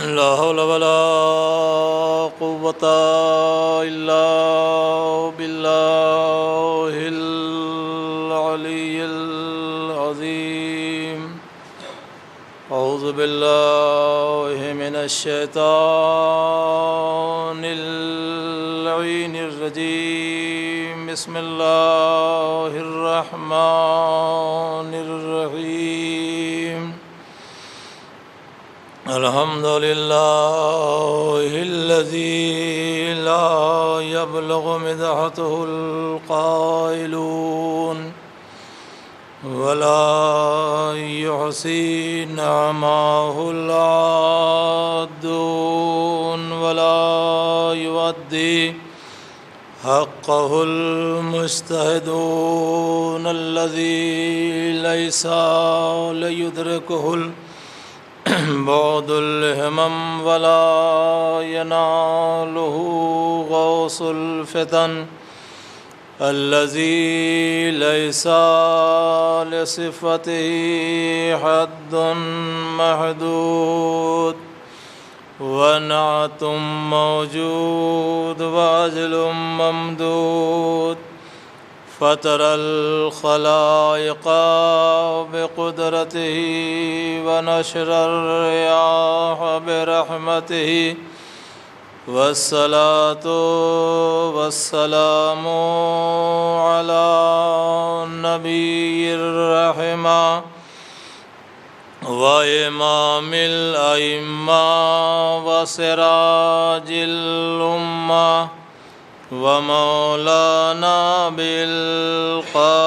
لا حول ولا قوة إلا بالله العلي العظيم. أعوذ بالله من الشيطان اللعين الرجيم. بسم الله الرحمن الرحيم. الحمد لله الذي لا يبلغ مدحته القائلون ولا يحصي نعماه العادون ولا يؤدي حقه المجتهدون الذي ليس ليدركه بعد الهمم ولا يناله غوص الفتن الذي ليس لصفته حد محدود ونعت موجود وأجل ممدود. فطر الخلائق بقدرته ونشر الرياح برحمته والصلاة والسلام على النبي الرحمة وإمام الأئمة وسراج الأمة ومولانا بالقاسم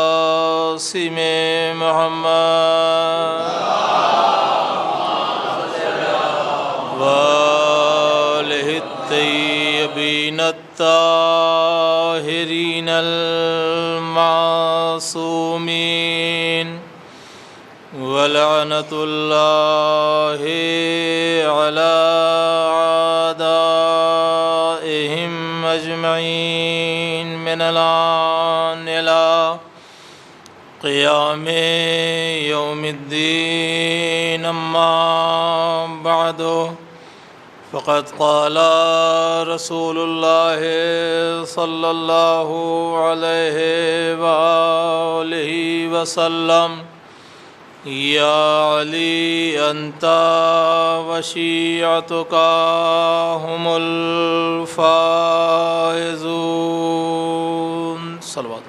محمد وآله الطيبين الطاهرين المعصومين ولعنة الله على أعدائهم أجمعين من الآن إلى قيام يوم الدين. أما بعد فقد قال رسول الله صلى الله عليه وآله وسلم: يا علي أنت وشيعتك هم الفائزون. صلوات.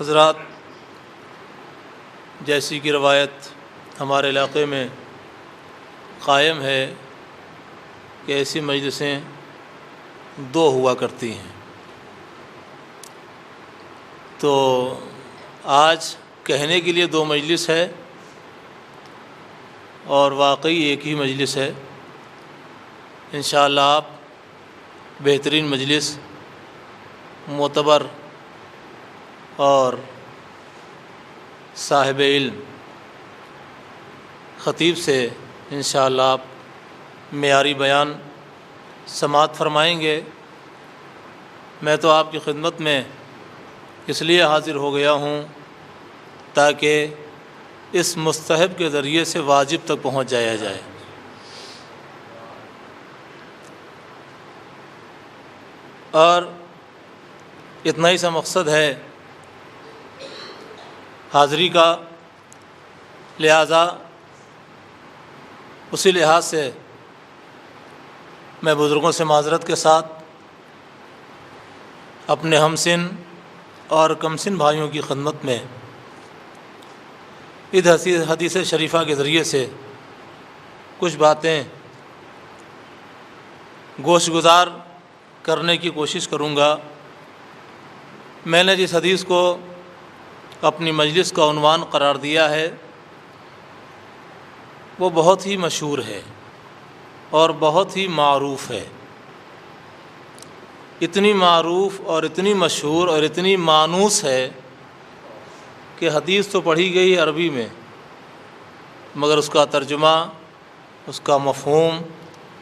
حضرات، جیسی کہ روایت ہمارے علاقے میں قائم ہے کہ ایسی مجلسیں دو ہوا کرتی ہیں، تو آج کہنے کے لیے دو مجلس ہے اور واقعی ایک ہی مجلس ہے. انشاءاللہ آپ بہترین مجلس، معتبر اور صاحب علم خطیب سے انشاءاللہ آپ معیاری بیان سماعت فرمائیں گے. میں تو آپ کی خدمت میں اس لیے حاضر ہو گیا ہوں تاکہ اس مستحب کے ذریعے سے واجب تک پہنچ جایا جائے. اور اتنا ہی سا مقصد ہے حاضری کا، لہذا اسی لحاظ سے میں بزرگوں سے معذرت کے ساتھ اپنے ہمسن اور کمسن بھائیوں کی خدمت میں اس حدیث شریفہ کے ذریعے سے کچھ باتیں گوش گزار کرنے کی کوشش کروں گا. میں نے جس حدیث کو اپنی مجلس کا عنوان قرار دیا ہے وہ بہت ہی مشہور ہے اور بہت ہی معروف ہے. اتنی معروف اور اتنی مشہور اور اتنی مانوس ہے کہ حدیث تو پڑھی گئی عربی میں، مگر اس کا ترجمہ، اس کا مفہوم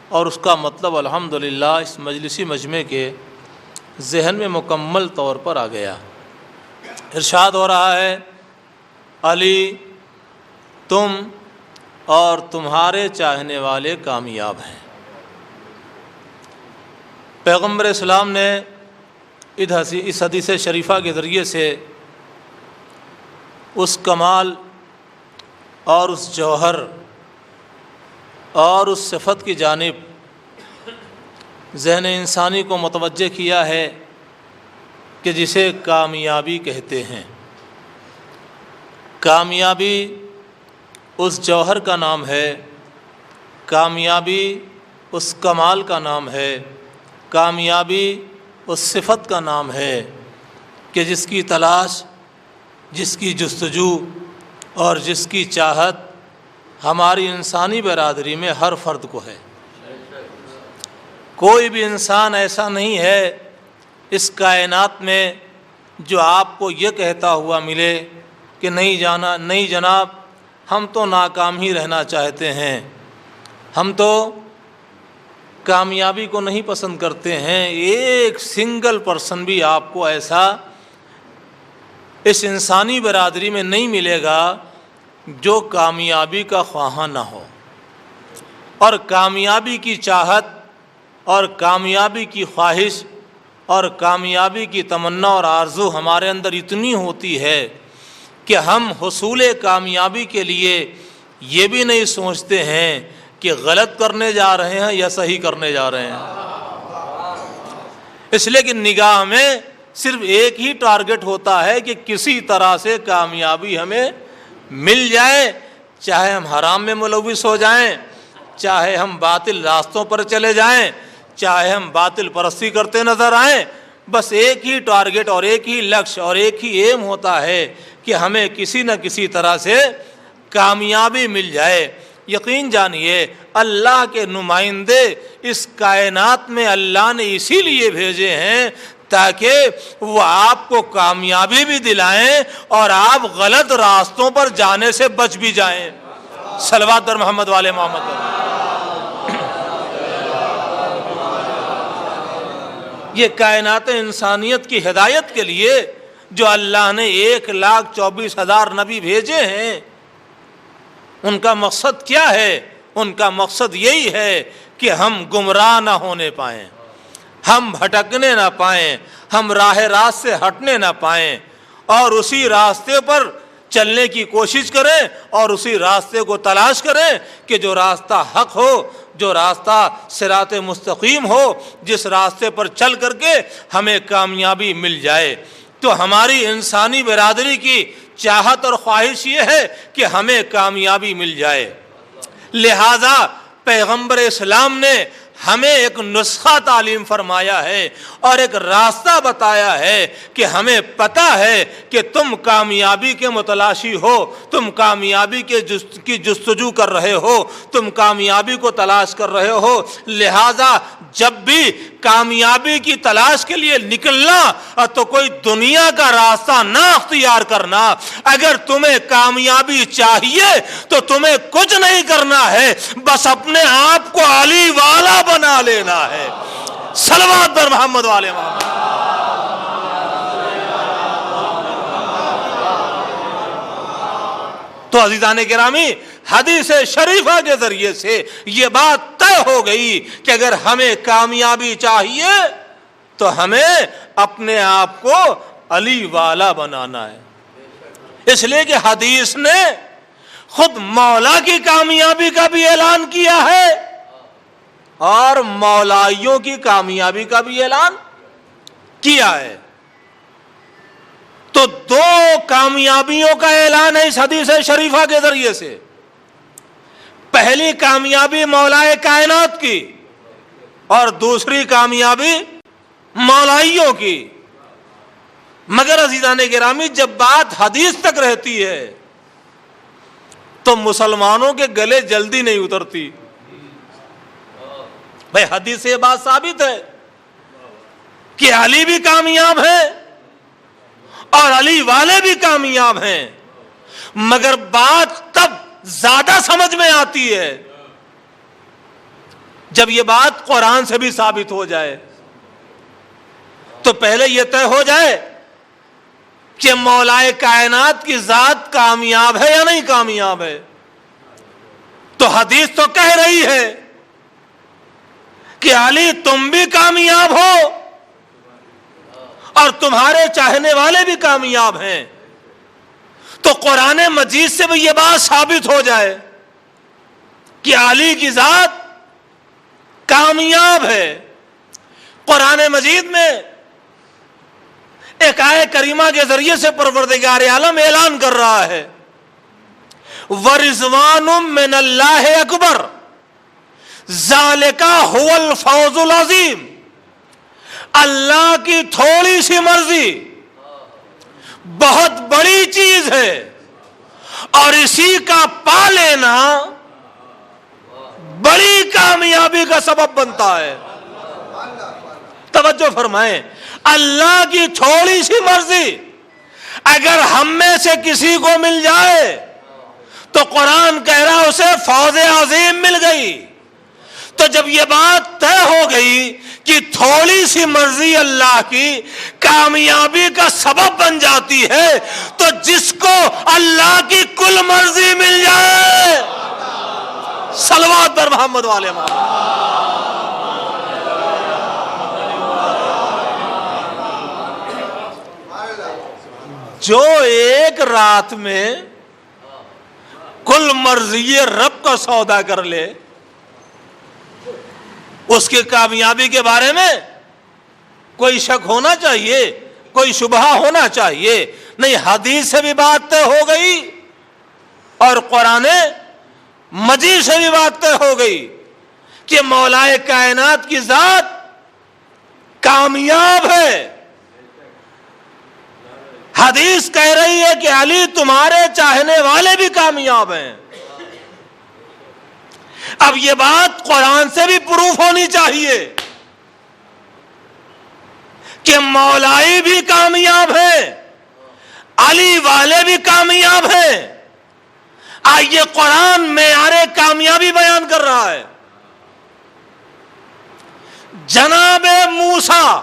اور اس کا مطلب الحمدللہ اس مجلسی مجمع کے ذہن میں مکمل طور پر آ گیا. ارشاد ہو رہا ہے علی تم اور تمہارے چاہنے والے کامیاب ہیں۔ پیغمبر اسلام نے اس حدیث شریفہ کے ذریعے سے اس کمال اور اس جوہر اور اس صفت کی جانب ذہن انسانی کو متوجہ کیا ہے کہ جسے کامیابی کہتے ہیں۔ کامیابی اس جوہر کا نام ہے، کامیابی اس کمال کا نام ہے، کامیابی اس صفت کا نام ہے کہ جس کی تلاش، جس کی جستجو اور جس کی چاہت ہماری انسانی برادری میں ہر فرد کو ہے۔ کوئی بھی انسان ایسا نہیں ہے اس کائنات میں جو آپ کو یہ کہتا ہوا ملے کہ نہیں جناب ہم تو ناکام ہی رہنا چاہتے ہیں، ہم تو کامیابی کو نہیں پسند کرتے ہیں۔ ایک سنگل پرسن بھی آپ کو ایسا اس انسانی برادری میں نہیں ملے گا جو کامیابی کا خواہاں نہ ہو، اور کامیابی کی چاہت اور کامیابی کی خواہش اور کامیابی کی تمنا اور آرزو ہمارے اندر اتنی ہوتی ہے کہ ہم حصول کامیابی کے لیے یہ بھی نہیں سوچتے ہیں کہ غلط کرنے جا رہے ہیں یا صحیح کرنے جا رہے ہیں، اس لیے کہ نگاہ میں صرف ایک ہی ٹارگٹ ہوتا ہے کہ کسی طرح سے کامیابی ہمیں مل جائے، چاہے ہم حرام میں ملوث ہو جائیں، چاہے ہم باطل راستوں پر چلے جائیں، چاہے ہم باطل پرستی کرتے نظر آئیں، بس ایک ہی ٹارگٹ اور ایک ہی لکش اور ایک ہی ایم ہوتا ہے کہ ہمیں کسی نہ کسی طرح سے کامیابی مل جائے۔ یقین جانیے اللہ کے نمائندے اس کائنات میں اللہ نے اسی لیے بھیجے ہیں تاکہ وہ آپ کو کامیابی بھی دلائیں اور آپ غلط راستوں پر جانے سے بچ بھی جائیں۔ صلوات در محمد والے محمد۔ یہ کائنات انسانیت کی ہدایت کے لیے جو اللہ نے 1,24,000 نبی بھیجے ہیں، ان کا مقصد کیا ہے؟ ان کا مقصد یہی ہے کہ ہم گمراہ نہ ہونے پائیں، ہم بھٹکنے نہ پائیں، ہم راہ راست سے ہٹنے نہ پائیں، اور اسی راستے پر چلنے کی کوشش کریں اور اسی راستے کو تلاش کریں کہ جو راستہ حق ہو، جو راستہ صراط مستقیم ہو، جس راستے پر چل کر کے ہمیں کامیابی مل جائے۔ تو ہماری انسانی برادری کی چاہت اور خواہش یہ ہے کہ ہمیں کامیابی مل جائے، لہذا پیغمبر اسلام نے ہمیں ایک نسخہ تعلیم فرمایا ہے اور ایک راستہ بتایا ہے کہ ہمیں پتہ ہے کہ تم کامیابی کے متلاشی ہو، تم کامیابی کی جستجو کر رہے ہو، تم کامیابی کو تلاش کر رہے ہو، لہذا جب بھی کامیابی کی تلاش کے لیے نکلنا تو کوئی دنیا کا راستہ نہ اختیار کرنا۔ اگر تمہیں کامیابی چاہیے تو تمہیں کچھ نہیں کرنا ہے، بس اپنے آپ کو علی والا بنا لینا ہے۔ صلوات بر محمد والے محمد۔ تو عزیزان گرامی، حدیث شریفہ کے ذریعے سے یہ بات طے ہو گئی کہ اگر ہمیں کامیابی چاہیے تو ہمیں اپنے آپ کو علی والا بنانا ہے۔ اس لیے کہ حدیث نے خود مولا کی کامیابی کا بھی اعلان کیا ہے اور مولائیوں کی کامیابی کا بھی اعلان کیا ہے۔ تو دو کامیابیوں کا اعلان ہے اس حدیث شریفہ کے ذریعے سے۔ پہلی کامیابی مولائے کائنات کی اور دوسری کامیابی مولائیوں کی۔ مگر عزیزان گرامی، جب بات حدیث تک رہتی ہے تو مسلمانوں کے گلے جلدی نہیں اترتی۔ بھائی حدیث سے یہ بات ثابت ہے کہ علی بھی کامیاب ہیں اور علی والے بھی کامیاب ہیں، مگر بات تب زیادہ سمجھ میں آتی ہے جب یہ بات قرآن سے بھی ثابت ہو جائے۔ تو پہلے یہ طے ہو جائے کہ مولائے کائنات کی ذات کامیاب ہے یا نہیں کامیاب ہے؟ تو حدیث تو کہہ رہی ہے کہ علی تم بھی کامیاب ہو اور تمہارے چاہنے والے بھی کامیاب ہیں. تو قرآن مجید سے بھی یہ بات ثابت ہو جائے کہ علی کی ذات کامیاب ہے. قرآن مجید میں ایک آیت کریمہ کے ذریعے سے پروردگار عالم اعلان کر رہا ہے وَرِضْوَانٌ مِّنَ اللَّهِ أَكْبَرُ ذَلِكَ هُوَ الْفَوْزُ الْعَظِيمُ. اللہ کی تھوڑی سی مرضی بہت بڑی چیز ہے اور اسی کا پا لینا بڑی کامیابی کا سبب بنتا ہے. توجہ فرمائیں, اللہ کی تھوڑی سی مرضی اگر ہم میں سے کسی کو مل جائے تو قرآن کہہ رہا اسے فوز عظیم مل گئی. تو جب یہ بات طے ہو گئی کہ تھوڑی سی مرضی اللہ کی کامیابی کا سبب بن جاتی ہے, تو جس کو اللہ کی کل مرضی مل جائے, صلوات پر محمد والے محمد, جو ایک رات میں کل مرضی رب کا سودا کر لے اس کی کامیابی کے بارے میں کوئی شک ہونا چاہیے, کوئی شبہ ہونا چاہیے نہیں. حدیث سے بھی بات طے ہو گئی اور قرآن مجید سے بھی بات طے ہو گئی کہ مولائے کائنات کی ذات کامیاب ہے. حدیث کہہ رہی ہے کہ علی تمہارے چاہنے والے بھی کامیاب ہیں. اب یہ بات قرآن سے بھی پروف ہونی چاہیے کہ مولائی بھی کامیاب ہے, علی والے بھی کامیاب ہیں. آئیے قرآن معیار کامیابی بیان کر رہا ہے. جناب موسیٰ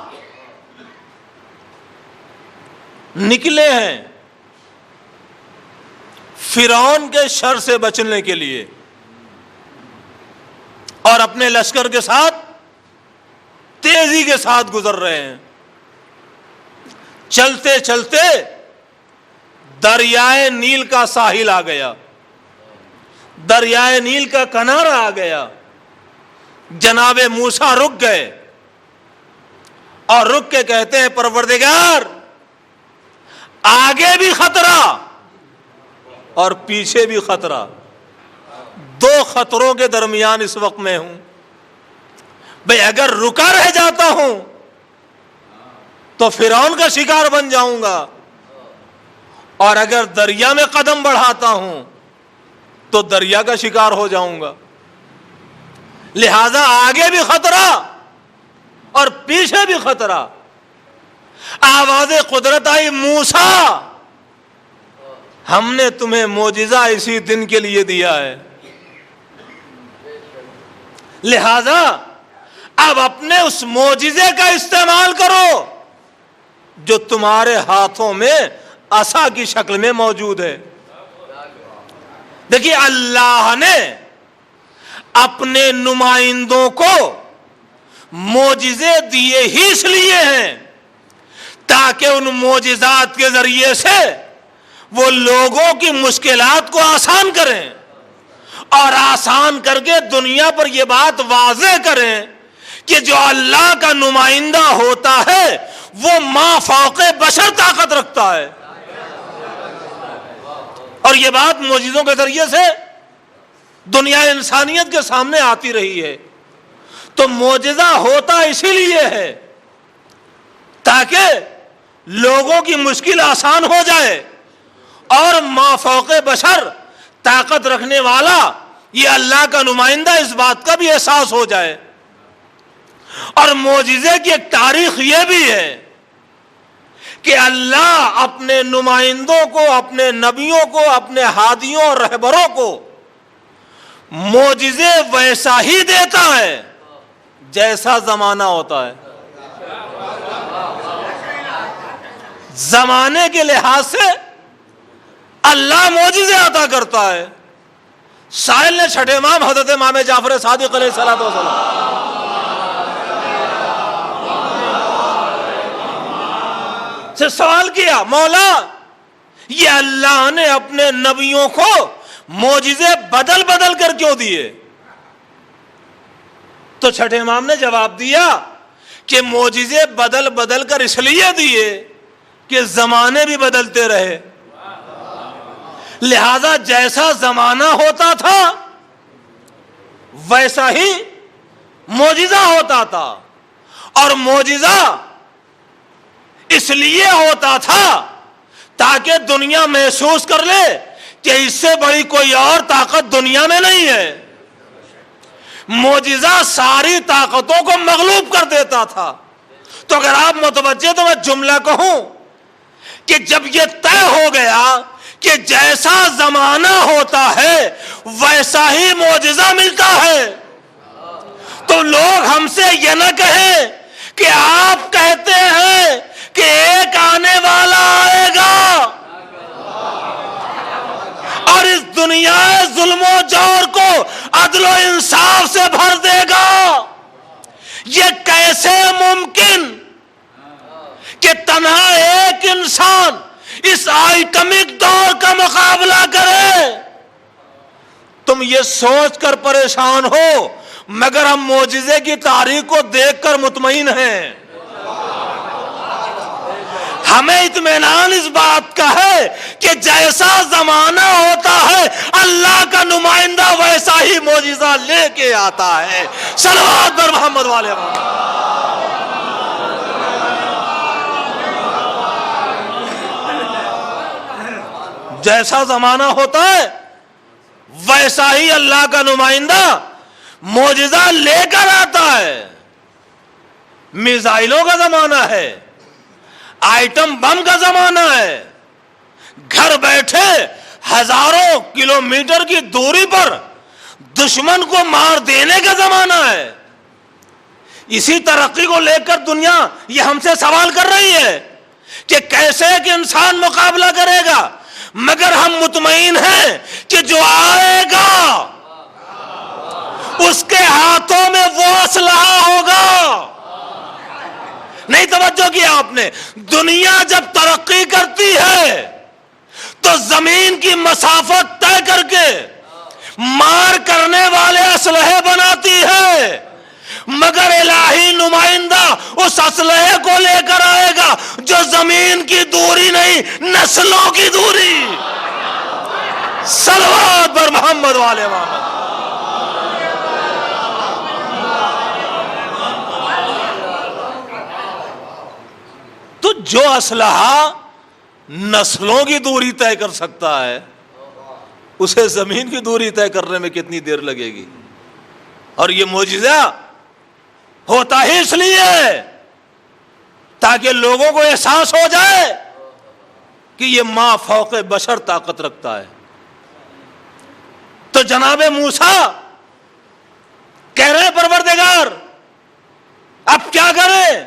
نکلے ہیں فرعون کے شر سے بچنے کے لیے اور اپنے لشکر کے ساتھ تیزی کے ساتھ گزر رہے ہیں. چلتے چلتے دریائے نیل کا ساحل آ گیا, دریائے نیل کا کنارہ آ گیا. جناب موسیٰ رک گئے اور رک کے کہتے ہیں پروردگار آگے بھی خطرہ اور پیچھے بھی خطرہ, دو خطروں کے درمیان اس وقت میں ہوں. بھئی اگر رکا رہ جاتا ہوں تو فرعون کا شکار بن جاؤں گا اور اگر دریا میں قدم بڑھاتا ہوں تو دریا کا شکار ہو جاؤں گا. لہذا آگے بھی خطرہ اور پیچھے بھی خطرہ. آواز قدرت آئی موسیٰ ہم نے تمہیں معجزہ اسی دن کے لیے دیا ہے, لہذا اب اپنے اس معجزے کا استعمال کرو جو تمہارے ہاتھوں میں عصا کی شکل میں موجود ہے. دیکھیے اللہ نے اپنے نمائندوں کو معجزے دیے ہی اس لیے ہیں تاکہ ان معجزات کے ذریعے سے وہ لوگوں کی مشکلات کو آسان کریں اور آسان کر کے دنیا پر یہ بات واضح کریں کہ جو اللہ کا نمائندہ ہوتا ہے وہ ما فوق بشر طاقت رکھتا ہے. اور یہ بات معجزوں کے ذریعے سے دنیا انسانیت کے سامنے آتی رہی ہے. تو معجزہ ہوتا اسی لیے ہے تاکہ لوگوں کی مشکل آسان ہو جائے اور ما فوق بشر طاقت رکھنے والا یہ اللہ کا نمائندہ اس بات کا بھی احساس ہو جائے. اور معجزے کی ایک تاریخ یہ بھی ہے کہ اللہ اپنے نمائندوں کو, اپنے نبیوں کو, اپنے ہادیوں اور رہبروں کو معجزے ویسا ہی دیتا ہے جیسا زمانہ ہوتا ہے. زمانے کے لحاظ سے اللہ معجزے عطا کرتا ہے. سائل نے چھٹے امام حضرت امام جعفر صادق علیہ الصلوۃ والسلام سے سوال کیا، مولا یہ اللہ نے اپنے نبیوں کو معجزے بدل بدل کر کیوں دیے؟ تو چھٹے امام نے جواب دیا کہ معجزے بدل بدل کر اس لیے دیے کہ زمانے بھی بدلتے رہے، لہذا جیسا زمانہ ہوتا تھا ویسا ہی معجزہ ہوتا تھا، اور معجزہ اس لیے ہوتا تھا تاکہ دنیا محسوس کر لے کہ اس سے بڑی کوئی اور طاقت دنیا میں نہیں ہے. معجزہ ساری طاقتوں کو مغلوب کر دیتا تھا. تو اگر آپ متوجہ تو میں جملہ کہوں کہ جب یہ طے ہو گیا کہ جیسا زمانہ ہوتا ہے ویسا ہی معجزہ ملتا ہے، تو لوگ ہم سے یہ نہ کہیں کہ آپ کہتے ہیں کہ ایک آنے والا آئے گا اور اس دنیا ظلم و جور کو عدل و انصاف سے بھر دے گا. یہ کیسے ممکن کہ تنہا ایک انسان اس آئٹمک دور کا مقابلہ کرے؟ تم یہ سوچ کر پریشان ہو، مگر ہم معجزے کی تاریخ کو دیکھ کر مطمئن ہیں. ہمیں اطمینان اس بات کا ہے کہ جیسا زمانہ ہوتا ہے اللہ کا نمائندہ ویسا ہی معجزہ لے کے آتا ہے. صلوات بر محمد والے جیسا زمانہ ہوتا ہے ویسا ہی اللہ کا نمائندہ معجزہ لے کر آتا ہے. میزائلوں کا زمانہ ہے، آئٹم بم کا زمانہ ہے، گھر بیٹھے ہزاروں کلومیٹر کی دوری پر دشمن کو مار دینے کا زمانہ ہے. اسی ترقی کو لے کر دنیا یہ ہم سے سوال کر رہی ہے کہ کیسے ایک انسان مقابلہ کرے گا، مگر ہم مطمئن ہیں کہ جو آئے گا اس کے ہاتھوں میں وہ اسلحہ ہوگا. نہیں توجہ کیا آپ نے؟ دنیا جب ترقی کرتی ہے تو زمین کی مسافت طے کر کے مار کرنے والے اسلحے بناتی ہے، مگر الہی نمائندہ اس اسلحے کو لے کر آئے گا جو زمین کی دوری نہیں، نسلوں کی دوری. صلوات پر محمد والے محمد. تو جو اسلحہ نسلوں کی دوری طے کر سکتا ہے اسے زمین کی دوری طے کرنے میں کتنی دیر لگے گی؟ اور یہ معجزہ ہوتا ہی اس لیے تاکہ لوگوں کو احساس ہو جائے کہ یہ ماں فوق بشر طاقت رکھتا ہے. تو جناب موسیٰ کہہ رہے ہیں پروردگار اب کیا کریں؟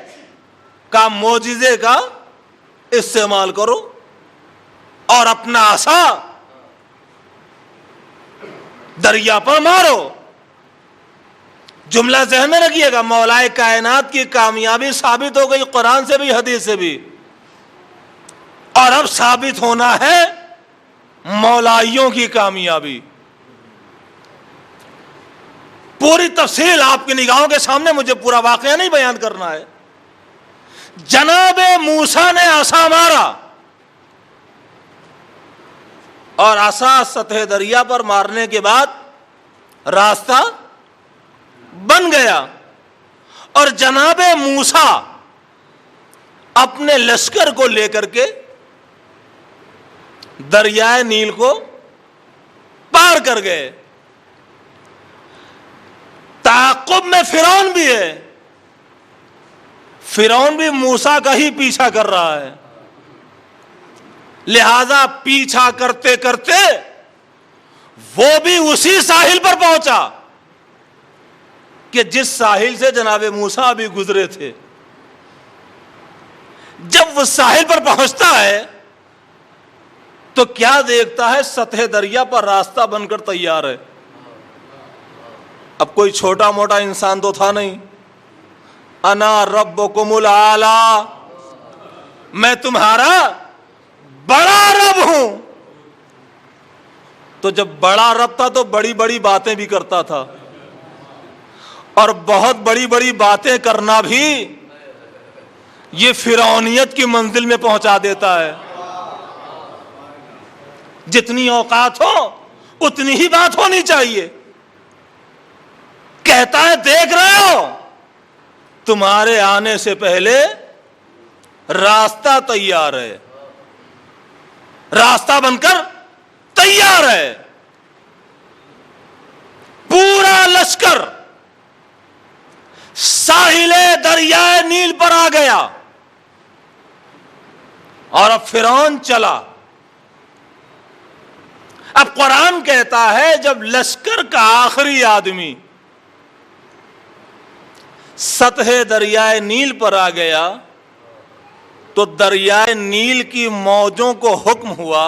کا معجزے کا استعمال کرو اور اپنا عصا دریا پر مارو. جملہ ذہن میں رکھیے گا، مولائے کائنات کی کامیابی ثابت ہو گئی قرآن سے بھی حدیث سے بھی، اور اب ثابت ہونا ہے مولائیوں کی کامیابی. پوری تفصیل آپ کی نگاہوں کے سامنے، مجھے پورا واقعہ نہیں بیان کرنا ہے. جناب موسیٰ نے عصا مارا اور عصا سطح دریا پر مارنے کے بعد راستہ بن گیا، اور جناب موسیٰ اپنے لشکر کو لے کر کے دریائے نیل کو پار کر گئے. تعاقب میں فرعون بھی ہے، فرعون بھی موسیٰ کا ہی پیچھا کر رہا ہے، لہذا پیچھا کرتے کرتے وہ بھی اسی ساحل پر پہنچا کہ جس ساحل سے جناب موسیٰ بھی گزرے تھے. جب وہ ساحل پر پہنچتا ہے تو کیا دیکھتا ہے؟ سطح دریا پر راستہ بن کر تیار ہے. اب کوئی چھوٹا موٹا انسان تو تھا نہیں. انا ربکم الاعلی، میں تمہارا بڑا رب ہوں. تو جب بڑا رب تھا تو بڑی بڑی باتیں بھی کرتا تھا، اور بہت بڑی بڑی باتیں کرنا بھی یہ فرعونیت کی منزل میں پہنچا دیتا ہے. جتنی اوقات ہو اتنی ہی بات ہونی چاہیے. کہتا ہے دیکھ رہے ہو تمہارے آنے سے پہلے راستہ تیار ہے، راستہ بن کر تیار ہے. پورا لشکر ساحل دریائے نیل پر آ گیا، اور اب فرعون چلا. اب قرآن کہتا ہے جب لشکر کا آخری آدمی سطح دریائے نیل پر آ گیا تو دریائے نیل کی موجوں کو حکم ہوا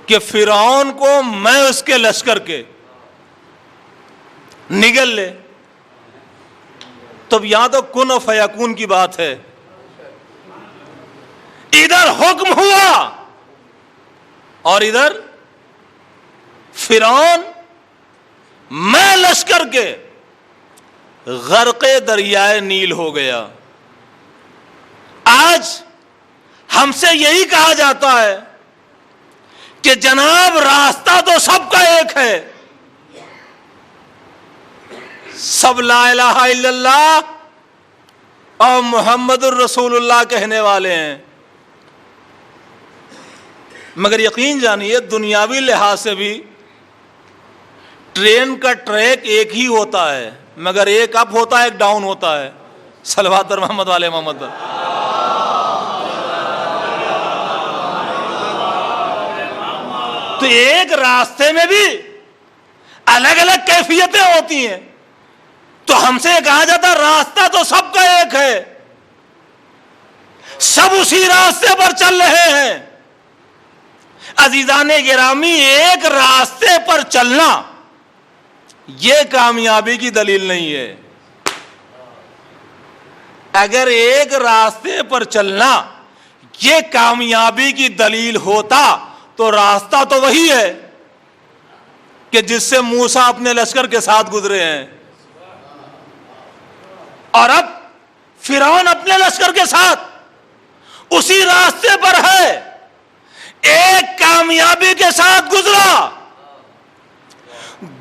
کہ فرعون کو میں اس کے لشکر کے نگل لے. تو یہاں تو کن و فیکون کی بات ہے. ادھر حکم ہوا اور ادھر فرعون میں لشکر کے غرق دریائے نیل ہو گیا. آج ہم سے یہی کہا جاتا ہے کہ جناب راستہ تو سب کا ایک ہے، سب لا الہ الا اللہ اور محمد الرسول اللہ کہنے والے ہیں، مگر یقین جانیے دنیاوی لحاظ سے بھی ٹرین کا ٹریک ایک ہی ہوتا ہے، مگر ایک اپ ہوتا ہے ایک ڈاؤن ہوتا ہے. صلوات پر محمد والے محمد. تو ایک راستے میں بھی الگ الگ کیفیتیں ہوتی ہیں. تو ہم سے کہا جاتا راستہ تو سب کا ایک ہے، سب اسی راستے پر چل رہے ہیں. عزیزان گرامی، ایک راستے پر چلنا یہ کامیابی کی دلیل نہیں ہے. اگر ایک راستے پر چلنا یہ کامیابی کی دلیل ہوتا تو راستہ تو وہی ہے کہ جس سے موسیٰ اپنے لشکر کے ساتھ گزرے ہیں، اور اب فرعون اپنے لشکر کے ساتھ اسی راستے پر ہے. ایک کامیابی کے ساتھ گزرا،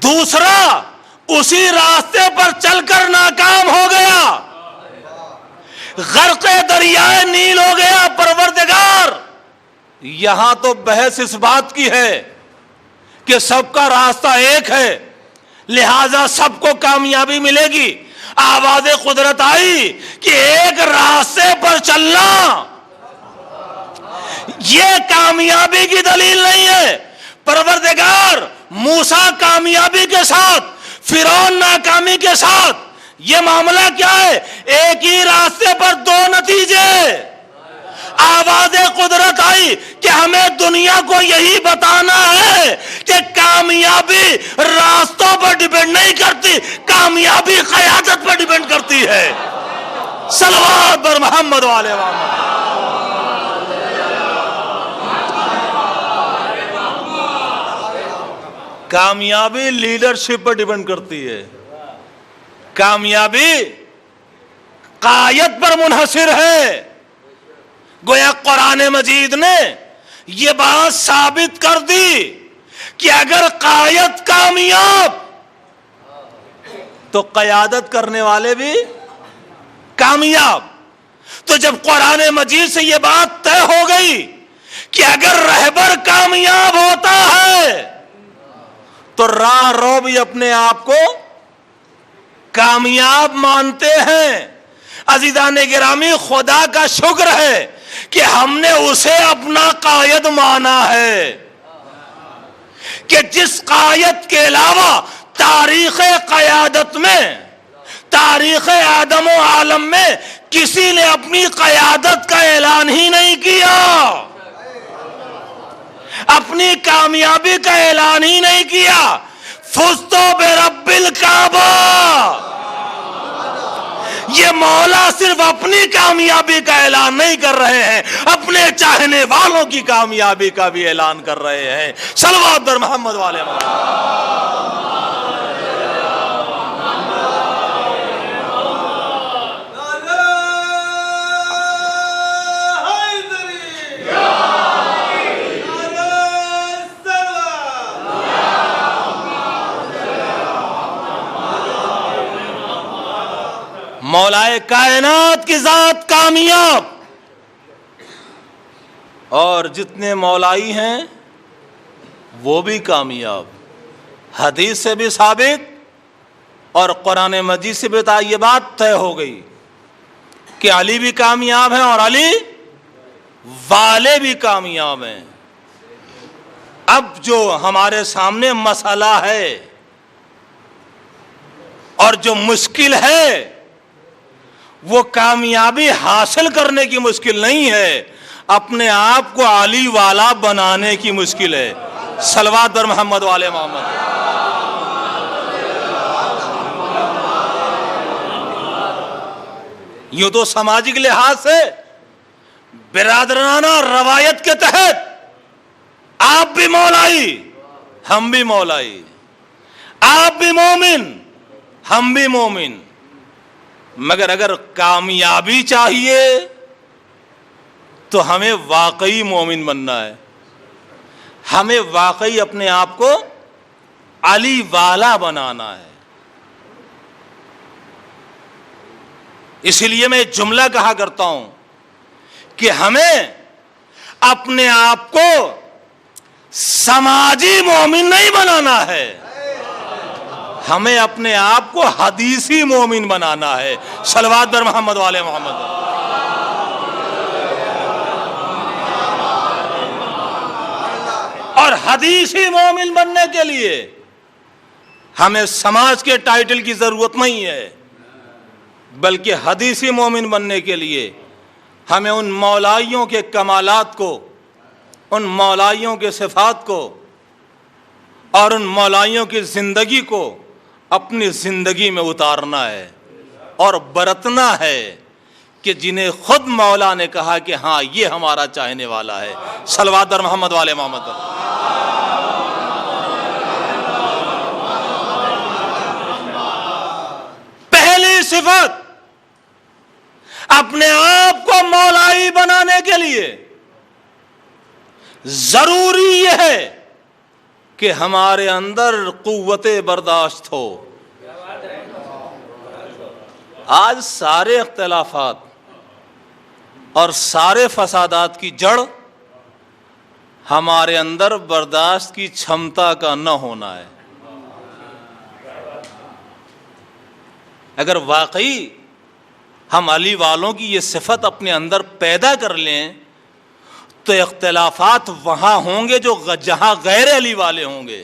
دوسرا اسی راستے پر چل کر ناکام ہو گیا، غرق دریائے نیل ہو گیا. پروردگار، یہاں تو بحث اس بات کی ہے کہ سب کا راستہ ایک ہے، لہذا سب کو کامیابی ملے گی. آواز قدرت آئی کہ ایک راستے پر چلنا یہ کامیابی کی دلیل نہیں ہے. پروردگار موسیٰ کامیابی کے ساتھ، فرعون ناکامی کے ساتھ، یہ معاملہ کیا ہے؟ ایک ہی راستے پر دو نتیجے. آواز قدرت آئی کہ ہمیں دنیا کو یہی بتانا ہے کہ کامیابی راستوں پر ڈیپینڈ نہیں کرتی، کامیابی قیادت پر ڈیپینڈ کرتی ہے. صلوات بر محمد والے محمد. کامیابی لیڈرشپ پر ڈیپینڈ کرتی ہے، کامیابی قائد پر منحصر ہے. گویا قرآن مجید نے یہ بات ثابت کر دی کہ اگر قائد کامیاب تو قیادت کرنے والے بھی کامیاب. تو جب قرآن مجید سے یہ بات طے ہو گئی کہ اگر رہبر کامیاب ہوتا ہے تو راہ رو بھی اپنے آپ کو کامیاب مانتے ہیں. عزیزان گرامی، خدا کا شکر ہے کہ ہم نے اسے اپنا قائد مانا ہے کہ جس قائد کے علاوہ تاریخ قیادت میں تاریخ آدم و عالم میں کسی نے اپنی قیادت کا اعلان ہی نہیں کیا، اپنی کامیابی کا اعلان ہی نہیں کیا۔ فزت برب الکعبہ، یہ مولا صرف اپنی کامیابی کا اعلان نہیں کر رہے ہیں، اپنے چاہنے والوں کی کامیابی کا بھی اعلان کر رہے ہیں۔ صلوات بر محمد والے محمد۔ مولائے کائنات کی ذات کامیاب، اور جتنے مولائی ہیں وہ بھی کامیاب۔ حدیث سے بھی ثابت اور قرآن مجید سے بھی یہ بات طے ہو گئی کہ علی بھی کامیاب ہیں اور علی والے بھی کامیاب ہیں۔ اب جو ہمارے سامنے مسئلہ ہے اور جو مشکل ہے، وہ کامیابی حاصل کرنے کی مشکل نہیں ہے، اپنے آپ کو علی والا بنانے کی مشکل ہے۔ صلوات بر محمد والے محمد۔ یوں تو سماجی لحاظ سے برادرانہ روایت کے تحت آپ بھی مولائی، ہم بھی مولائی، آپ بھی مومن، ہم بھی مومن، مگر اگر کامیابی چاہیے تو ہمیں واقعی مومن بننا ہے، ہمیں واقعی اپنے آپ کو علی والا بنانا ہے۔ اسی لیے میں ایک جملہ کہا کرتا ہوں کہ ہمیں اپنے آپ کو سماجی مومن نہیں بنانا ہے، ہمیں اپنے آپ کو حدیثی مومن بنانا ہے۔ صلوات بر محمد والے محمد۔ اور حدیثی مومن بننے کے لیے ہمیں سماج کے ٹائٹل کی ضرورت نہیں ہے، بلکہ حدیثی مومن بننے کے لیے ہمیں ان مولائیوں کے کمالات کو، ان مولائیوں کے صفات کو اور ان مولائیوں کی زندگی کو اپنی زندگی میں اتارنا ہے اور برتنا ہے کہ جنہیں خود مولا نے کہا کہ ہاں یہ ہمارا چاہنے والا ہے۔ صلوات بر محمد والے محمد۔ پہلی صفت اپنے آپ کو مولائی بنانے کے لیے ضروری یہ ہے کہ ہمارے اندر قوت برداشت ہو۔ آج سارے اختلافات اور سارے فسادات کی جڑ ہمارے اندر برداشت کی چھمتا کا نہ ہونا ہے۔ اگر واقعی ہم علی والوں کی یہ صفت اپنے اندر پیدا کر لیں تو اختلافات وہاں ہوں گے جہاں غیر علی والے ہوں گے،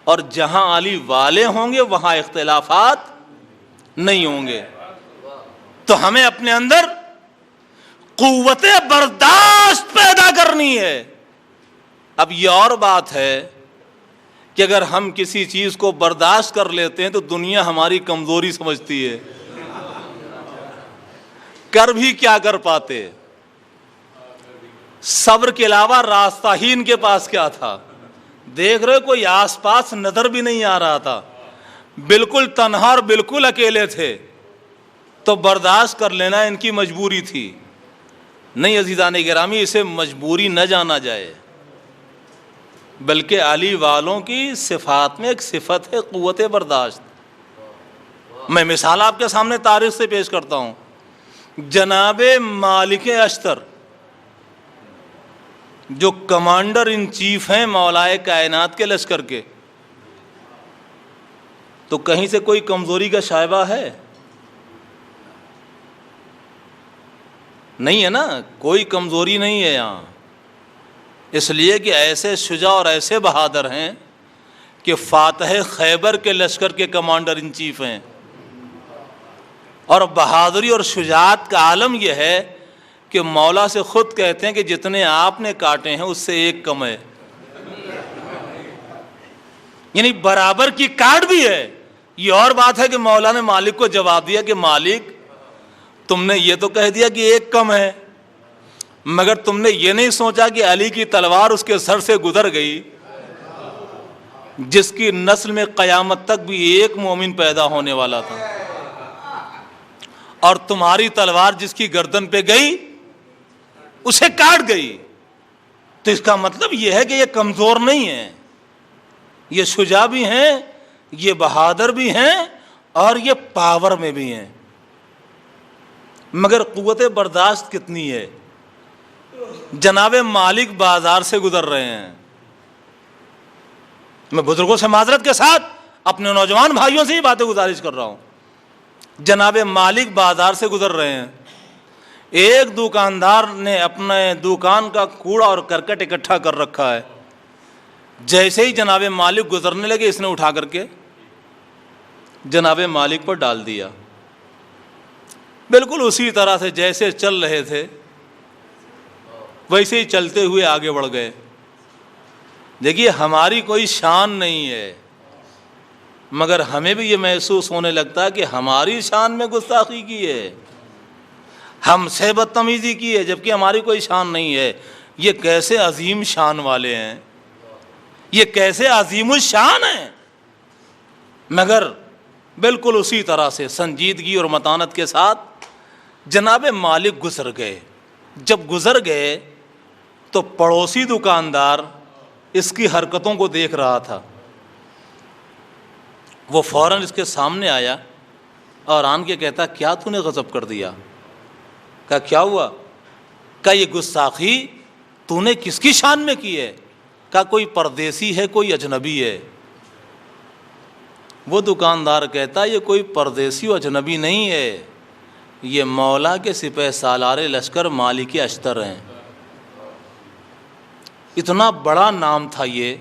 اور جہاں علی والے ہوں گے وہاں اختلافات نہیں ہوں گے۔ تو ہمیں اپنے اندر قوت برداشت پیدا کرنی ہے۔ اب یہ اور بات ہے کہ اگر ہم کسی چیز کو برداشت کر لیتے ہیں تو دنیا ہماری کمزوری سمجھتی ہے، کر بھی کیا کر پاتے۔ صبر کے علاوہ راستہ ہی ان کے پاس کیا تھا؟ دیکھ رہے کوئی آس پاس نظر بھی نہیں آ رہا تھا، بالکل تنہا اور بالکل اکیلے تھے، تو برداشت کر لینا ان کی مجبوری تھی۔ نہیں عزیزان گرامی، اسے مجبوری نہ جانا جائے، بلکہ علی والوں کی صفات میں ایک صفت ہے قوت برداشت۔ میں مثال آپ کے سامنے تاریخ سے پیش کرتا ہوں۔ جناب مالک اشتر جو کمانڈر ان چیف ہیں مولائے کائنات کے لشکر کے، تو کہیں سے کوئی کمزوری کا شائبہ ہے؟ نہیں ہے نا، کوئی کمزوری نہیں ہے یہاں، اس لیے کہ ایسے شجاع اور ایسے بہادر ہیں کہ فاتح خیبر کے لشکر کے کمانڈر ان چیف ہیں۔ اور بہادری اور شجاعت کا عالم یہ ہے کہ مولا سے خود کہتے ہیں کہ جتنے آپ نے کاٹے ہیں اس سے ایک کم ہے، یعنی برابر کی کاٹ بھی ہے۔ یہ اور بات ہے کہ مولا نے مالک کو جواب دیا کہ مالک تم نے یہ تو کہہ دیا کہ ایک کم ہے، مگر تم نے یہ نہیں سوچا کہ علی کی تلوار اس کے سر سے گزر گئی، جس کی نسل میں قیامت تک بھی ایک مومن پیدا ہونے والا تھا، اور تمہاری تلوار جس کی گردن پہ گئی اسے کاٹ گئی۔ تو اس کا مطلب یہ ہے کہ یہ کمزور نہیں ہے، یہ شجاع بھی ہیں، یہ بہادر بھی ہیں، اور یہ پاور میں بھی ہیں، مگر قوت برداشت کتنی ہے۔ جناب مالک بازار سے گزر رہے ہیں، میں بزرگوں سے معذرت کے ساتھ اپنے نوجوان بھائیوں سے ہی باتیں گزارش کر رہا ہوں، جناب مالک بازار سے گزر رہے ہیں، ایک دکاندار نے اپنے دکان کا کوڑا اور کرکٹ اکٹھا کر رکھا ہے، جیسے ہی جناب مالک گزرنے لگے اس نے اٹھا کر کے جناب مالک پر ڈال دیا، بالکل اسی طرح سے جیسے چل رہے تھے ویسے ہی چلتے ہوئے آگے بڑھ گئے۔ دیکھیے ہماری کوئی شان نہیں ہے، مگر ہمیں بھی یہ محسوس ہونے لگتا ہے کہ ہماری شان میں گستاخی کی ہے، ہم سے بدتمیزی کی ہے، جبکہ ہماری کوئی شان نہیں ہے۔ یہ کیسے عظیم شان والے ہیں، یہ کیسے عظیم الشان ہیں، مگر بالکل اسی طرح سے سنجیدگی اور متانت کے ساتھ جناب مالک گزر گئے۔ جب گزر گئے تو پڑوسی دکاندار اس کی حرکتوں کو دیکھ رہا تھا، وہ فوراً اس کے سامنے آیا اور آن کے کہتا کیا تو نے غضب کر دیا؟ کہا کیا ہوا؟ کہا یہ گستاخی تو نے کس کی شان میں کی ہے؟ کہا کوئی پردیسی ہے، کوئی اجنبی ہے۔ وہ دکاندار کہتا یہ کوئی پردیسی و اجنبی نہیں ہے، یہ مولا کے سپہ سالار لشکر مالک اشتر ہیں۔ اتنا بڑا نام تھا یہ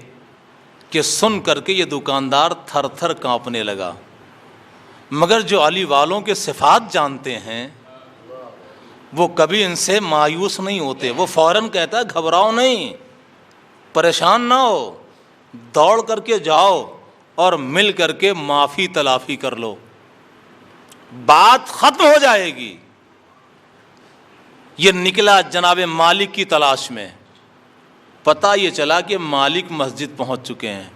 کہ سن کر کے یہ دکاندار تھر تھر کانپنے لگا، مگر جو علی والوں کے صفات جانتے ہیں وہ کبھی ان سے مایوس نہیں ہوتے۔ وہ فوراً کہتا ہے گھبراؤ نہیں، پریشان نہ ہو، دوڑ کر کے جاؤ اور مل کر کے معافی تلافی کر لو، بات ختم ہو جائے گی۔ یہ نکلا جناب مالک کی تلاش میں، پتہ یہ چلا کہ مالک مسجد پہنچ چکے ہیں۔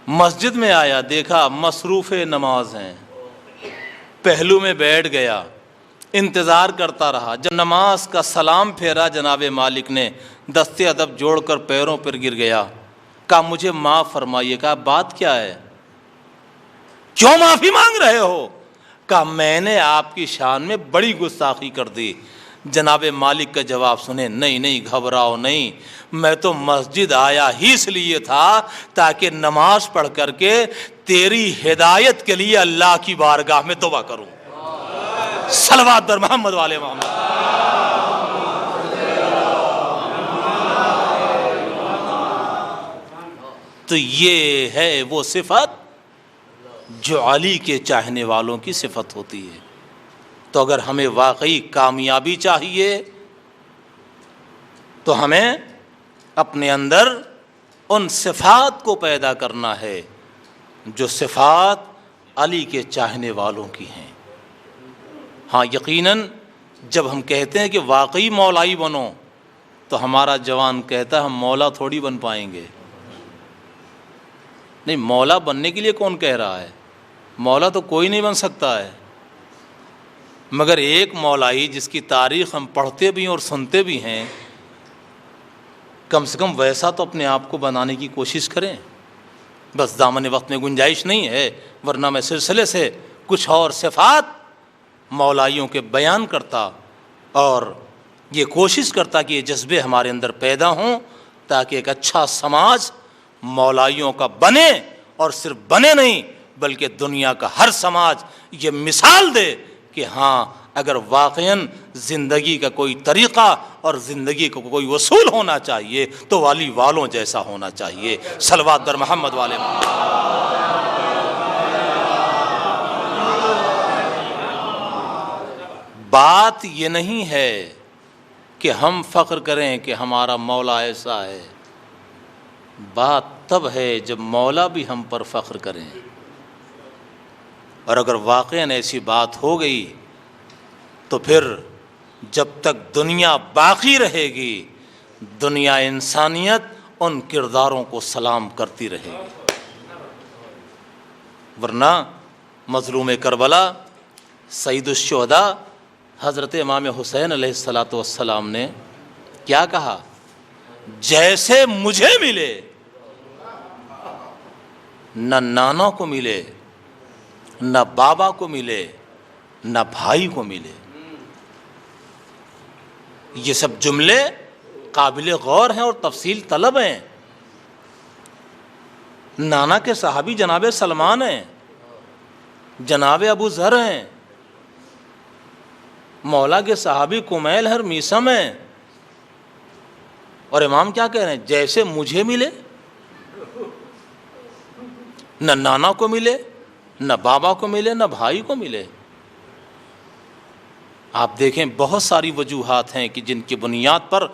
مسجد میں آیا، دیکھا مصروف نماز ہیں، پہلو میں بیٹھ گیا، انتظار کرتا رہا۔ جب نماز کا سلام پھیرا جناب مالک نے دستے ادب جوڑ کر پیروں پر گر گیا، کہا مجھے معاف فرمائیے۔ کہا بات کیا ہے، کیوں معافی مانگ رہے ہو؟ کہا میں نے آپ کی شان میں بڑی گستاخی کر دی۔ جناب مالک کا جواب سنیں، نہیں گھبراؤ نہیں، میں تو مسجد آیا ہی اس لیے تھا تاکہ نماز پڑھ کر کے تیری ہدایت کے لیے اللہ کی بارگاہ میں توبہ کروں۔ صلوات در محمد والے محمد۔ تو یہ ہے وہ صفت جو علی کے چاہنے والوں کی صفت ہوتی ہے۔ تو اگر ہمیں واقعی کامیابی چاہیے تو ہمیں اپنے اندر ان صفات کو پیدا کرنا ہے جو صفات علی کے چاہنے والوں کی ہیں۔ ہاں یقیناً جب ہم کہتے ہیں کہ واقعی مولائی بنو تو ہمارا جوان کہتا ہے ہم مولا تھوڑی بن پائیں گے۔ نہیں، مولا بننے کے لیے کون کہہ رہا ہے؟ مولا تو کوئی نہیں بن سکتا ہے، مگر ایک مولائی جس کی تاریخ ہم پڑھتے بھی ہیں اور سنتے بھی ہیں، کم سے کم ویسا تو اپنے آپ کو بنانے کی کوشش کریں۔ بس دامن وقت میں گنجائش نہیں ہے، ورنہ میں سلسلے سے کچھ اور صفات مولائیوں کے بیان کرتا اور یہ کوشش کرتا کہ یہ جذبے ہمارے اندر پیدا ہوں تاکہ ایک اچھا سماج مولائیوں کا بنے، اور صرف بنے نہیں بلکہ دنیا کا ہر سماج یہ مثال دے کہ ہاں اگر واقعاً زندگی کا کوئی طریقہ اور زندگی کا کوئی اصول ہونا چاہیے تو علی والوں جیسا ہونا چاہیے۔ صلوات در محمد والے محمد۔ بات یہ نہیں ہے کہ ہم فخر کریں کہ ہمارا مولا ایسا ہے، بات تب ہے جب مولا بھی ہم پر فخر کریں۔ اور اگر واقعاً ایسی بات ہو گئی تو پھر جب تک دنیا باقی رہے گی، دنیا انسانیت ان کرداروں کو سلام کرتی رہے گی۔ ورنہ مظلوم کربلا سید الشہداء حضرت امام حسین علیہ الصلاۃ والسلام نے کیا کہا؟ جیسے مجھے ملے، نہ نانا کو ملے، نہ بابا کو ملے، نہ بھائی کو ملے۔ یہ سب جملے قابل غور ہیں اور تفصیل طلب ہیں۔ نانا کے صحابی جناب سلمان ہیں، جناب ابو ذر ہیں، مولا کے صحابی کمیل ہر میسم ہیں، اور امام کیا کہہ رہے ہیں؟ جیسے مجھے ملے، نہ نانا کو ملے، نہ بابا کو ملے، نہ بھائی کو ملے۔ آپ دیکھیں بہت ساری وجوہات ہیں کہ جن کی بنیاد پر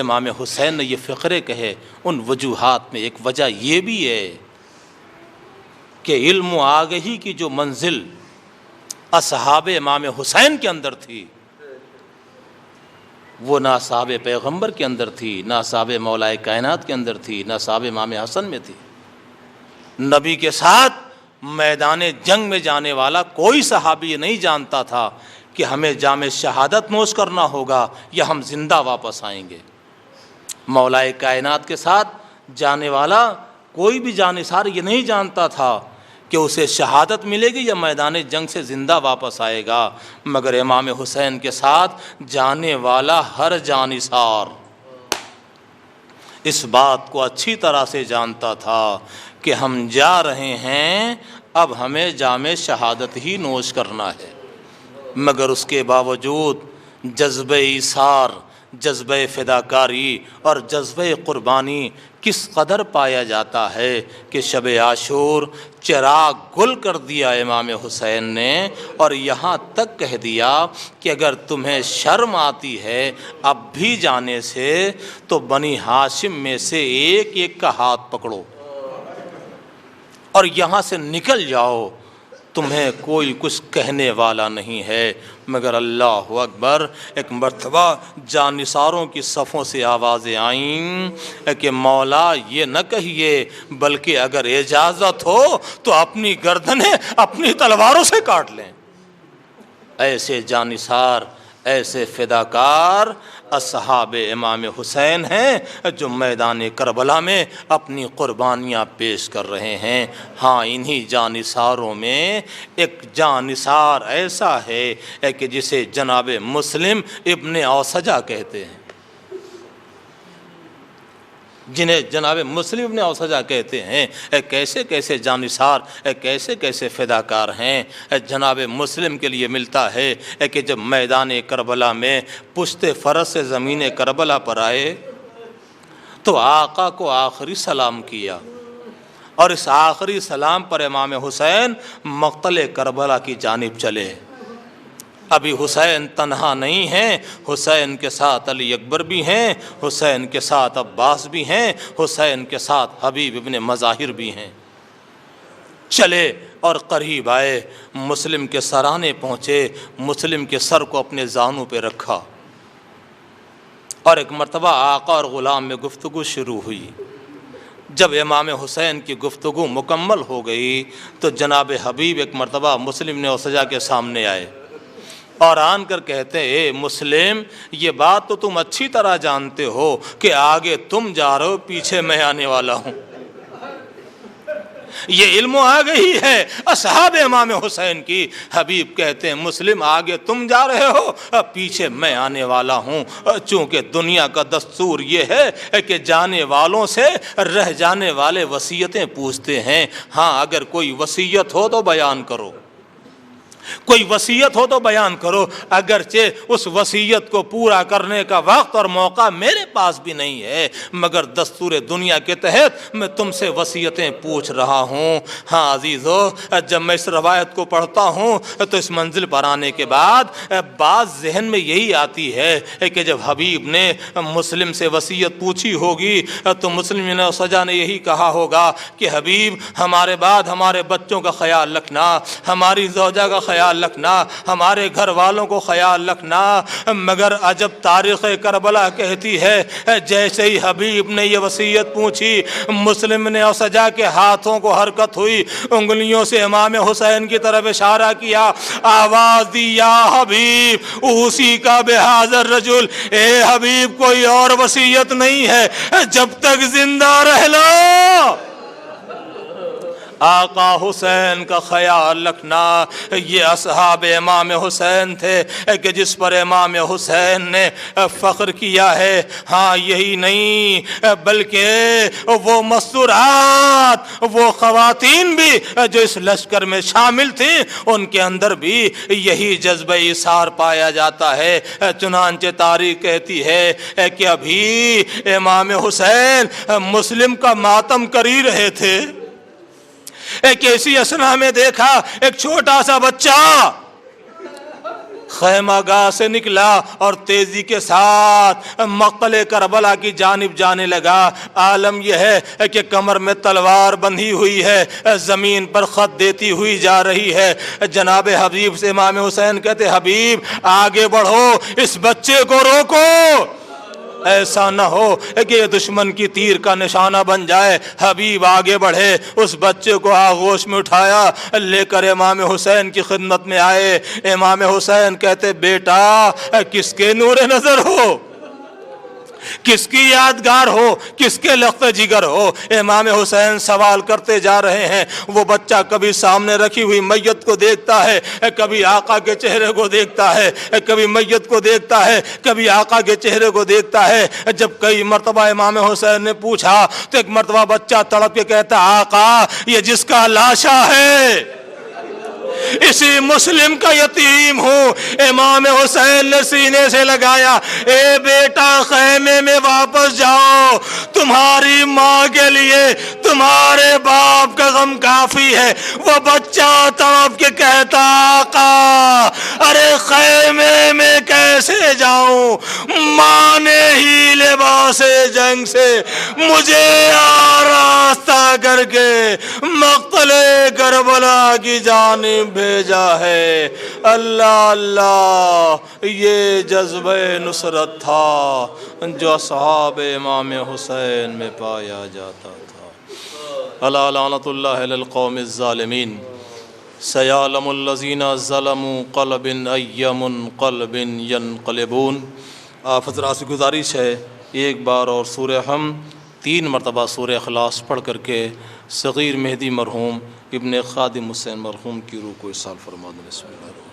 امام حسین نے یہ فقرے کہے۔ ان وجوہات میں ایک وجہ یہ بھی ہے کہ علم و آگہی کی جو منزل اصحاب امام حسین کے اندر تھی، وہ نہ اصحاب پیغمبر کے اندر تھی، نہ اصحاب مولا کائنات کے اندر تھی، نہ اصحاب امام حسن میں تھی۔ نبی کے ساتھ میدان جنگ میں جانے والا کوئی صحابی یہ نہیں جانتا تھا کہ ہمیں جام شہادت نوش کرنا ہوگا یا ہم زندہ واپس آئیں گے۔ مولا کائنات کے ساتھ جانے والا کوئی بھی جانثار یہ نہیں جانتا تھا کہ اسے شہادت ملے گی یا میدان جنگ سے زندہ واپس آئے گا، مگر امام حسین کے ساتھ جانے والا ہر جانثار اس بات کو اچھی طرح سے جانتا تھا کہ ہم جا رہے ہیں، اب ہمیں جام شہادت ہی نوش کرنا ہے۔ مگر اس کے باوجود جذبہ ایثار، جذبہ فداکاری اور جذبہ قربانی کس قدر پایا جاتا ہے کہ شب عاشور چراغ گل کر دیا امام حسین نے، اور یہاں تک کہہ دیا کہ اگر تمہیں شرم آتی ہے اب بھی جانے سے تو بنی ہاشم میں سے ایک ایک کا ہاتھ پکڑو اور یہاں سے نکل جاؤ، تمہیں کوئی کچھ کہنے والا نہیں ہے۔ مگر اللہ اکبر، ایک مرتبہ جانثاروں کی صفوں سے آوازیں آئیں کہ مولا یہ نہ کہیے، بلکہ اگر اجازت ہو تو اپنی گردنیں اپنی تلواروں سے کاٹ لیں۔ ایسے جانثار، ایسے فداکار اصحاب امام حسین ہیں جو میدان کربلا میں اپنی قربانیاں پیش کر رہے ہیں۔ ہاں، انہی جانثاروں میں ایک جانثار ایسا ہے کہ جسے جناب مسلم ابن اوسجہ کہتے ہیں، جنہیں جناب مسلم ابن اوسجہ کہتے ہیں۔ کیسے کیسے جانثار، کیسے کیسے فداکار ہیں۔ جناب مسلم کے لیے ملتا ہے کہ جب میدان کربلا میں پشت فرس سے زمین کربلا پر آئے تو آقا کو آخری سلام کیا، اور اس آخری سلام پر امام حسین مقتل کربلا کی جانب چلے۔ ابھی حسین تنہا نہیں ہیں، حسین کے ساتھ علی اکبر بھی ہیں، حسین کے ساتھ عباس بھی ہیں، حسین کے ساتھ حبیب ابن مظاہر بھی ہیں۔ چلے اور قریب آئے، مسلم کے سرانے پہنچے، مسلم کے سر کو اپنے زانوں پہ رکھا، اور ایک مرتبہ آقا اور غلام میں گفتگو شروع ہوئی۔ جب امام حسین کی گفتگو مکمل ہو گئی تو جناب حبیب ایک مرتبہ مسلم نے اوسجہ کے سامنے آئے اور آن کر کہتے ہیں، اے مسلم، یہ بات تو تم اچھی طرح جانتے ہو کہ آگے تم جا رہے ہو، پیچھے میں آنے والا ہوں۔ یہ علم آگہی ہے اصحاب امام حسین کی۔ حبیب کہتے ہیں، مسلم، آگے تم جا رہے ہو، پیچھے میں آنے والا ہوں۔ چونکہ دنیا کا دستور یہ ہے کہ جانے والوں سے رہ جانے والے وصیتیں پوچھتے ہیں۔ ہاں، اگر کوئی وصیت ہو تو بیان کرو، کوئی وصیت ہو تو بیان کرو، اگرچہ اس وصیت کو پورا کرنے کا وقت اور موقع میرے پاس بھی نہیں ہے، مگر دستور دنیا کے تحت میں تم سے وصیتیں پوچھ رہا ہوں۔ ہاں عزیزو، جب میں اس روایت کو پڑھتا ہوں تو اس منزل پر آنے کے بعد بات ذہن میں یہی آتی ہے کہ جب حبیب نے مسلم سے وصیت پوچھی ہوگی تو مسلم نے سجا نے یہی کہا ہوگا کہ حبیب ہمارے بعد ہمارے بچوں کا خیال رکھنا، ہماری زوجہ کا خیال رکھنا، ہمارے گھر والوں کو خیال رکھنا۔ مگر عجب تاریخ کربلا کہتی ہے جیسے ہی حبیب نے یہ وصیت پوچھی، مسلم نے اور سجا کے ہاتھوں کو حرکت ہوئی، انگلیوں سے امام حسین کی طرف اشارہ کیا، آواز دی یا حبیب اسی کا بہذا الرجل، اے حبیب کوئی اور وصیت نہیں ہے جب تک زندہ رہ لو آقا حسین کا خیال رکھنا۔ یہ اصحاب امام حسین تھے کہ جس پر امام حسین نے فخر کیا ہے۔ ہاں یہی نہیں بلکہ وہ مستورات، وہ خواتین بھی جو اس لشکر میں شامل تھیں، ان کے اندر بھی یہی جذبہ ایثار پایا جاتا ہے۔ چنانچہ تاریخ کہتی ہے کہ ابھی امام حسین مسلم کا ماتم کری رہے تھے، ایک ایسی اثنا میں دیکھا ایک چھوٹا سا بچہ خیمہ گاہ سے نکلا اور تیزی کے ساتھ مقتل کربلا کی جانب جانے لگا۔ عالم یہ ہے کہ کمر میں تلوار بندھی ہوئی ہے، زمین پر خط دیتی ہوئی جا رہی ہے۔ جناب حبیب سے امام حسین کہتے حبیب آگے بڑھو، اس بچے کو روکو، ایسا نہ ہو کہ یہ دشمن کی تیر کا نشانہ بن جائے۔ حبیب آگے بڑھے، اس بچے کو آغوش میں اٹھایا، لے کر امام حسین کی خدمت میں آئے۔ امام حسین کہتے بیٹا کس کے نور نظر ہو، کس کی یادگار ہو، کس کے لخت جگر ہو؟ امام حسین سوال کرتے جا رہے ہیں۔ وہ بچہ کبھی سامنے رکھی ہوئی میت کو دیکھتا ہے، کبھی آقا کے چہرے کو دیکھتا ہے، کبھی میت کو دیکھتا ہے، کبھی آقا کے چہرے کو دیکھتا ہے۔ جب کئی مرتبہ امام حسین نے پوچھا تو ایک مرتبہ بچہ تڑپ کے کہتا آقا یہ جس کا لاشا ہے اسی مسلم کا یتیم ہوں۔ امام حسین نے سینے سے لگایا، اے بیٹا خیمے میں واپس جاؤ، تمہاری ماں کے لیے تمہارے باپ کا غم کافی ہے۔ وہ بچہ تڑپ کے کہتا آقا ارے خیمے میں کیسے جاؤں، ماں نے ہی لباس جنگ سے مجھے آراستہ کر کے مقتل کربلا کی جانب بھیجا ہے۔ اللہ اللہ، یہ جذبہ نصرت تھا جو اصحاب امام حسین میں پایا جاتا تھا۔ الا لعنۃ اللہ علی القوم الظالمین، سیعلم الذین ظلموا قلب ای منقلب ینقلبون۔ آپ حضرات سے گزارش ہے ایک بار اور سورہ ہم 3 مرتبہ سورہ اخلاص پڑھ کر کے صغیر مہدی مرحوم ابن خادم حسین مرحوم کی روح کو ارسال فرما دیں۔ بسم اللہ۔